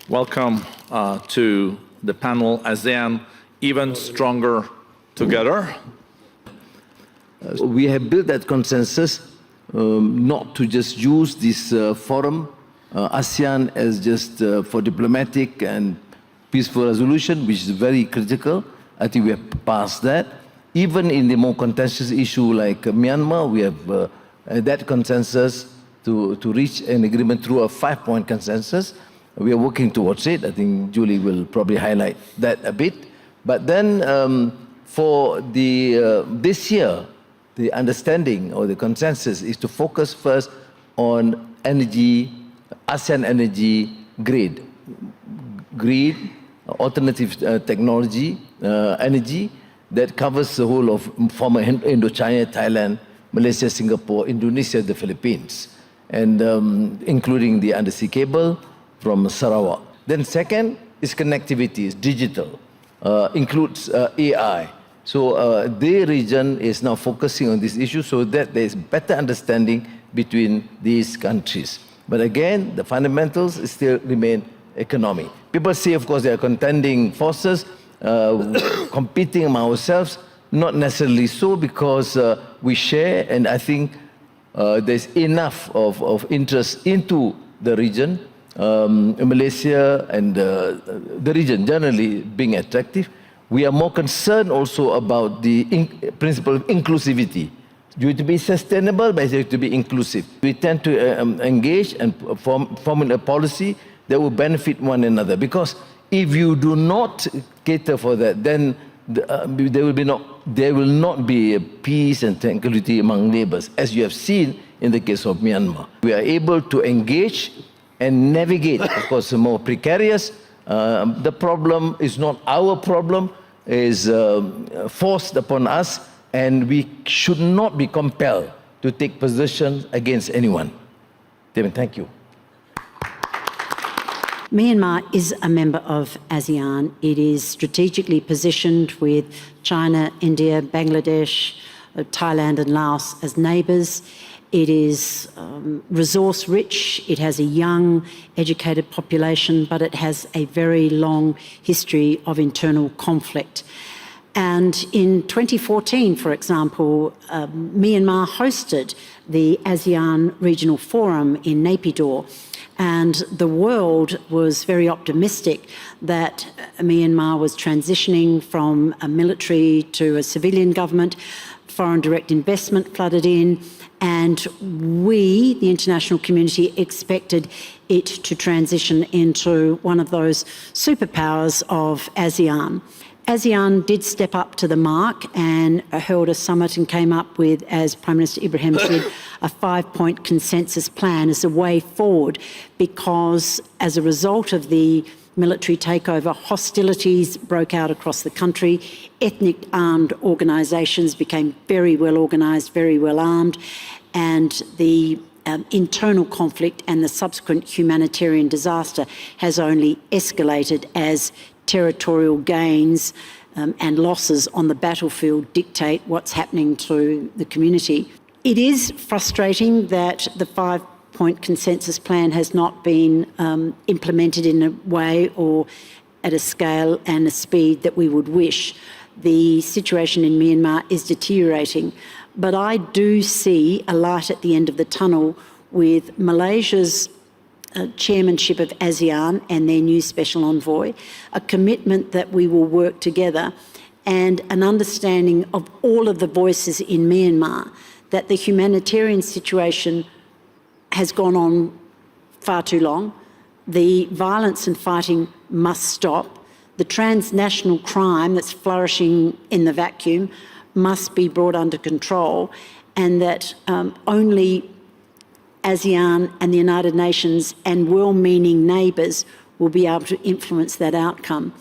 Welcome to the panel, ASEAN, Even Stronger Together. We have built that consensus not to just use this forum, ASEAN, as just for diplomatic and peaceful resolution, which is very critical. I think we have passed that. Even in the more contentious issue like Myanmar, we have that consensus to reach an agreement through a 5-point consensus. We are working towards it. I think Julie will probably highlight that a bit. But then for this year, the understanding or the consensus is to focus first on energy, ASEAN energy grid, alternative technology, energy that covers the whole of former Indochina, Thailand, Malaysia, Singapore, Indonesia, the Philippines, and including the undersea cable from Sarawak. Then second is connectivity, is digital, includes AI. So the region is now focusing on this issue so that there is better understanding between these countries. But again, the fundamentals still remain economy. People say, of course, they are contending forces, competing among ourselves. Not necessarily so, because we share, and I think there's enough of interest into the region, Malaysia and the region generally being attractive. We are more concerned also about the principle of inclusivity. You have to be sustainable, but you have to be inclusive. We tend to engage and form a policy that will benefit one another. Because if you do not cater for that, then there will not be a peace and tranquility among neighbors, as you have seen in the case of Myanmar. We are able to engage and navigate, of course, more precarious. The problem is not our problem, is forced upon us, and we should not be compelled to take positions against anyone. David, thank you. Myanmar is a member of ASEAN. It is strategically positioned with China, India, Bangladesh, Thailand and Laos as neighbours. It is resource-rich. It has a young, educated population, but it has a very long history of internal conflict. And in 2014, for example, Myanmar hosted the ASEAN Regional Forum in Naypyidaw, and the world was very optimistic that Myanmar was transitioning from a military to a civilian government. Foreign direct investment flooded in, and we, the international community, expected it to transition into one of those superpowers of ASEAN. ASEAN did step up to the mark and held a summit and came up with, as Prime Minister Ibrahim said, a 5-point consensus plan as a way forward, because as a result of the military takeover, hostilities broke out across the country. Ethnic armed organisations became very well organised, very well armed, and the internal conflict and the subsequent humanitarian disaster has only escalated as territorial gains and losses on the battlefield dictate what's happening to the community. It is frustrating that the 5-point consensus plan has not been implemented in a way or at a scale and a speed that we would wish. The situation in Myanmar is deteriorating, but I do see a light at the end of the tunnel with Malaysia's chairmanship of ASEAN and their new special envoy, a commitment that we will work together, and an understanding of all of the voices in Myanmar that the humanitarian situation has gone on far too long. The violence and fighting must stop. The transnational crime that's flourishing in the vacuum must be brought under control, and that only ASEAN and the United Nations and well-meaning neighbours will be able to influence that outcome.